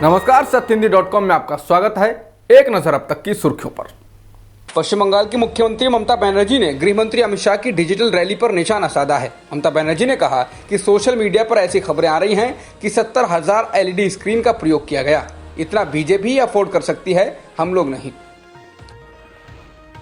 नमस्कार, सत्यहिंदी.com में आपका स्वागत है। एक नजर अब तक की सुर्खियों पर। पश्चिम बंगाल की मुख्यमंत्री ममता बनर्जी ने गृह मंत्री अमित शाह की डिजिटल रैली पर निशाना साधा है। ममता बनर्जी ने कहा कि सोशल मीडिया पर ऐसी खबरें आ रही हैं कि 70,000 LED स्क्रीन का प्रयोग किया गया। इतना बीजेपी ही अफोर्ड कर सकती है, हम लोग नहीं।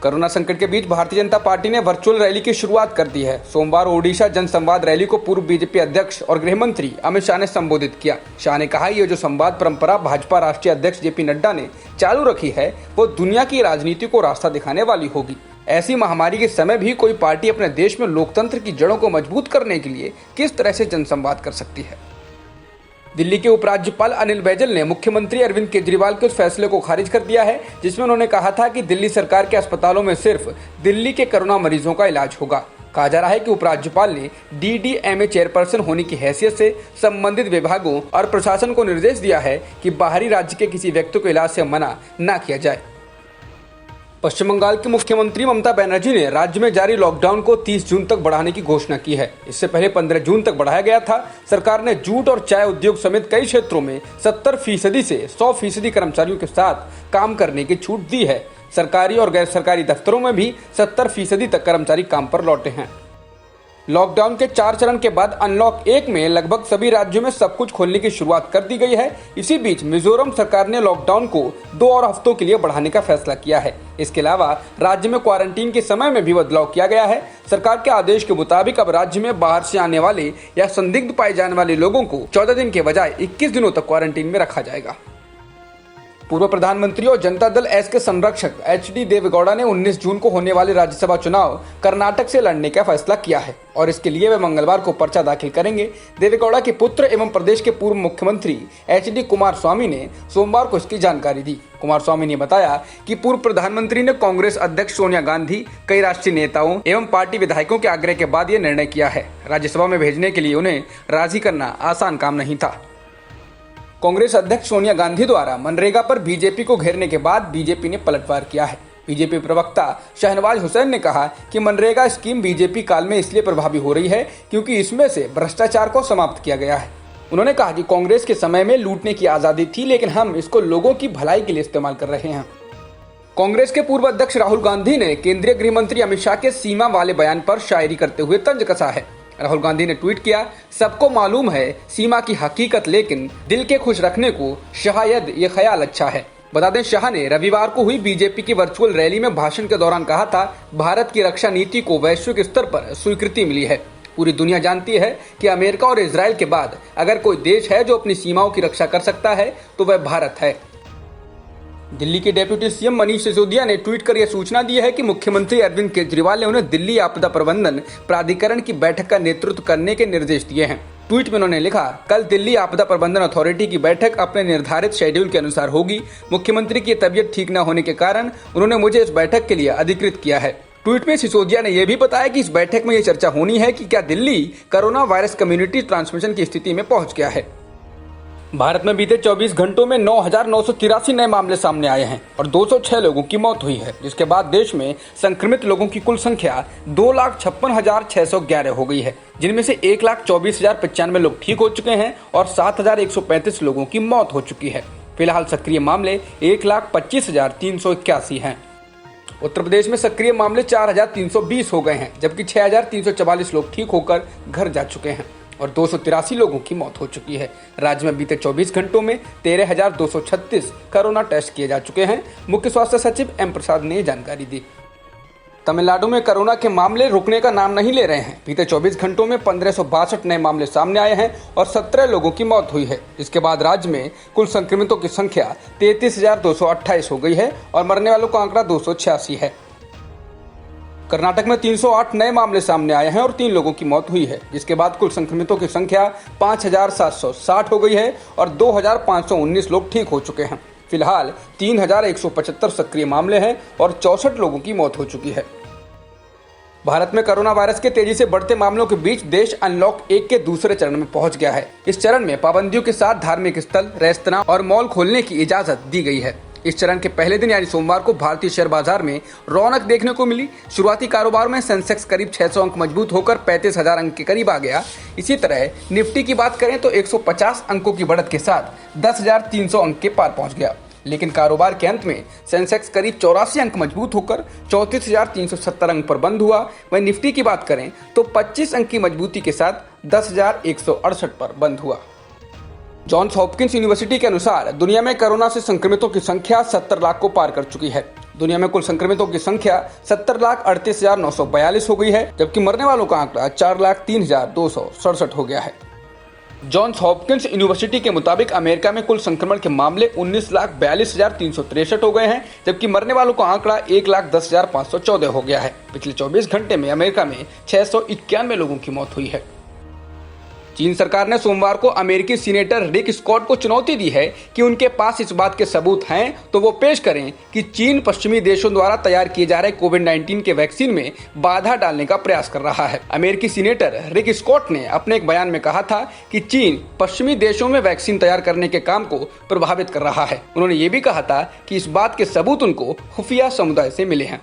कोरोना संकट के बीच भारतीय जनता पार्टी ने वर्चुअल रैली की शुरुआत कर दी है। सोमवार ओडिशा जनसंवाद रैली को पूर्व बीजेपी अध्यक्ष और गृह मंत्री अमित शाह ने संबोधित किया। शाह ने कहा, ये जो संवाद परंपरा भाजपा राष्ट्रीय अध्यक्ष जेपी नड्डा ने चालू रखी है, वो दुनिया की राजनीति को रास्ता दिखाने वाली होगी। ऐसी महामारी के समय भी कोई पार्टी अपने देश में लोकतंत्र की जड़ों को मजबूत करने के लिए किस तरह से जनसंवाद कर सकती है। दिल्ली के उपराज्यपाल अनिल बैजल ने मुख्यमंत्री अरविंद केजरीवाल के उस फैसले को खारिज कर दिया है जिसमें उन्होंने कहा था कि दिल्ली सरकार के अस्पतालों में सिर्फ दिल्ली के कोरोना मरीजों का इलाज होगा। कहा जा रहा है कि उपराज्यपाल ने DDMA चेयरपर्सन होने की हैसियत से संबंधित विभागों और प्रशासन को निर्देश दिया है कि बाहरी राज्य के किसी व्यक्ति को इलाज से मना न किया जाए। पश्चिम बंगाल की मुख्यमंत्री ममता बनर्जी ने राज्य में जारी लॉकडाउन को 30 जून तक बढ़ाने की घोषणा की है। इससे पहले 15 जून तक बढ़ाया गया था। सरकार ने जूट और चाय उद्योग समेत कई क्षेत्रों में 70% से 100% कर्मचारियों के साथ काम करने की छूट दी है। सरकारी और गैर सरकारी दफ्तरों में भी 70% तक कर्मचारी काम पर लौटे हैं। लॉकडाउन के 4 चरण के बाद अनलॉक 1 में लगभग सभी राज्यों में सब कुछ खोलने की शुरुआत कर दी गई है। इसी बीच मिजोरम सरकार ने लॉकडाउन को 2 और हफ्तों के लिए बढ़ाने का फैसला किया है। इसके अलावा राज्य में क्वारंटीन के समय में भी बदलाव किया गया है। सरकार के आदेश के मुताबिक अब राज्य में बाहर से आने वाले या संदिग्ध पाए जाने वाले लोगों को 14 दिन के बजाय 21 दिनों तक क्वारंटीन में रखा जाएगा। पूर्व प्रधानमंत्री और जनता दल एस के संरक्षक HD देवेगौड़ा ने 19 जून को होने वाले राज्यसभा चुनाव कर्नाटक से लड़ने का फैसला किया है और इसके लिए वे मंगलवार को पर्चा दाखिल करेंगे। देवेगौड़ा के पुत्र एवं प्रदेश के पूर्व मुख्यमंत्री HD कुमारस्वामी ने सोमवार को इसकी जानकारी दी। कुमारस्वामी ने बताया कि पूर्व प्रधानमंत्री ने कांग्रेस अध्यक्ष सोनिया गांधी, कई राष्ट्रीय नेताओं एवं पार्टी विधायकों के आग्रह के बाद ये निर्णय किया है। राज्यसभा में भेजने के लिए उन्हें राजी करना आसान काम नहीं था। कांग्रेस अध्यक्ष सोनिया गांधी द्वारा मनरेगा पर बीजेपी को घेरने के बाद बीजेपी ने पलटवार किया है। बीजेपी प्रवक्ता शहनवाज हुसैन ने कहा कि मनरेगा स्कीम बीजेपी काल में इसलिए प्रभावी हो रही है क्योंकि इसमें से भ्रष्टाचार को समाप्त किया गया है। उन्होंने कहा कि कांग्रेस के समय में लूटने की आजादी थी, लेकिन हम इसको लोगों की भलाई के लिए इस्तेमाल कर रहे हैं। कांग्रेस के पूर्व अध्यक्ष राहुल गांधी ने केंद्रीय गृह मंत्री अमित शाह के सीमा वाले बयान पर शायरी करते हुए तंज कसा है। राहुल गांधी ने ट्वीट किया, सबको मालूम है सीमा की हकीकत, लेकिन दिल के खुश रखने को शायद ये ख्याल अच्छा है। बता दें, शाह ने रविवार को हुई बीजेपी की वर्चुअल रैली में भाषण के दौरान कहा था, भारत की रक्षा नीति को वैश्विक स्तर पर स्वीकृति मिली है। पूरी दुनिया जानती है कि अमेरिका और इजराइल के बाद अगर कोई देश है जो अपनी सीमाओं की रक्षा कर सकता है तो वह भारत है। दिल्ली के डेप्यूटी सीएम मनीष सिसोदिया ने ट्वीट कर यह सूचना दी है कि मुख्यमंत्री अरविंद केजरीवाल ने उन्हें दिल्ली आपदा प्रबंधन प्राधिकरण की बैठक का नेतृत्व करने के निर्देश दिए हैं। ट्वीट में उन्होंने लिखा, कल दिल्ली आपदा प्रबंधन अथॉरिटी की बैठक अपने निर्धारित शेड्यूल के अनुसार होगी। मुख्यमंत्री की तबीयत ठीक न होने के कारण उन्होंने मुझे इस बैठक के लिए अधिकृत किया है। ट्वीट में सिसोदिया ने यह भी बताया कि इस बैठक में यह चर्चा होनी है कि क्या Delhi corona virus community transmission की स्थिति में पहुंच गया है। भारत में बीते 24 घंटों में 9,983 नए मामले सामने आए हैं और 206 लोगों की मौत हुई है, जिसके बाद देश में संक्रमित लोगों की कुल संख्या 2,56,611 हो गई है, जिनमें से 1,24,095 लोग ठीक हो चुके हैं और 7,135 लोगों की मौत हो चुकी है। फिलहाल सक्रिय मामले 1,25,381 हैं। उत्तर प्रदेश में सक्रिय मामले 4,320 हो गए हैं, जबकि 6,344 लोग ठीक होकर घर जा चुके हैं और 283 लोगों की मौत हो चुकी है। राज्य में बीते 24 घंटों में 13,236 कोरोना टेस्ट किए जा चुके हैं। मुख्य स्वास्थ्य सचिव एम प्रसाद ने जानकारी दी। तमिलनाडु में कोरोना के मामले रुकने का नाम नहीं ले रहे हैं। बीते 24 घंटों में 1562 नए मामले सामने आए हैं और 17 लोगों की मौत हुई है। इसके बाद राज्य में कुल संक्रमितों की संख्या 33,228 हो गई है और मरने वालों का आंकड़ा 286 है। कर्नाटक में 308 नए मामले सामने आए हैं और 3 लोगों की मौत हुई है, जिसके बाद कुल संक्रमितों की संख्या 5,760 हो गई है और 2,519 लोग ठीक हो चुके हैं। फिलहाल 3,175 सक्रिय मामले हैं और 64 लोगों की मौत हो चुकी है। भारत में कोरोना वायरस के तेजी से बढ़ते मामलों के बीच देश अनलॉक 1 के दूसरे चरण में पहुंच गया है। इस चरण में पाबंदियों के साथ धार्मिक स्थल, रेस्तरां और मॉल खोलने की इजाजत दी गई है। इस चरण के पहले दिन यानी सोमवार को भारतीय शेयर बाजार में रौनक देखने को मिली। शुरुआती कारोबार में सेंसेक्स करीब 600 अंक मजबूत होकर 35,000 अंक के करीब आ गया। इसी तरह निफ्टी की बात करें तो 150 अंकों की बढ़त के साथ 10,300 अंक के पार पहुंच गया। लेकिन कारोबार के अंत में सेंसेक्स करीब 84 अंक मजबूत होकर 34,370 अंक पर बंद हुआ। वहीं निफ्टी की बात करें तो 25 अंक की मजबूती के साथ 10,168 पर बंद हुआ। जॉन्स हॉपकिंस यूनिवर्सिटी के अनुसार दुनिया में कोरोना से संक्रमितों की संख्या 70 लाख को पार कर चुकी है। दुनिया में कुल संक्रमितों की संख्या 70,38,942 हो गई है, जबकि मरने वालों का आंकड़ा 4,03,267 हो गया है। जॉन्स हॉपकिंस यूनिवर्सिटी के मुताबिक अमेरिका में कुल संक्रमण के मामले 19,42,363 हो गए हैं, जबकि मरने वालों का आंकड़ा 1,10,514 हो गया है। पिछले 24 घंटे में अमेरिका में 691 लोगों की मौत हुई है। चीन सरकार ने सोमवार को अमेरिकी सीनेटर रिक स्कॉट को चुनौती दी है कि उनके पास इस बात के सबूत हैं तो वो पेश करें कि चीन पश्चिमी देशों द्वारा तैयार किए जा रहे कोविड-19 के वैक्सीन में बाधा डालने का प्रयास कर रहा है। अमेरिकी सीनेटर रिक स्कॉट ने अपने एक बयान में कहा था कि चीन पश्चिमी देशों में वैक्सीन तैयार करने के काम को प्रभावित कर रहा है। उन्होंने ये भी कहा था कि इस बात के सबूत उनको खुफिया समुदाय से मिले हैं।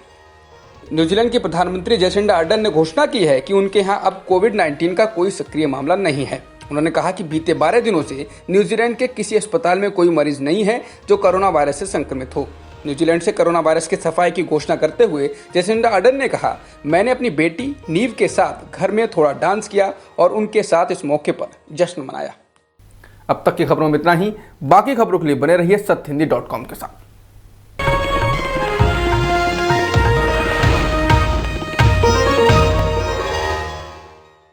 न्यूजीलैंड के प्रधानमंत्री जेसिंडा अर्डर्न ने घोषणा की है कि उनके यहाँ अब कोविड-19 का कोई सक्रिय मामला नहीं है। उन्होंने कहा कि बीते 12 दिनों से न्यूजीलैंड के किसी अस्पताल में कोई मरीज नहीं है जो कोरोना वायरस से संक्रमित हो। न्यूजीलैंड से कोरोना वायरस के सफाई की घोषणा करते हुए जेसिंडा अर्डर्न ने कहा, मैंने अपनी बेटी नीव के साथ घर में थोड़ा डांस किया और उनके साथ इस मौके पर जश्न मनाया। अब तक की खबरों में इतना ही। बाकी खबरों के लिए बने रहिए सत्यहिंदी.com के साथ।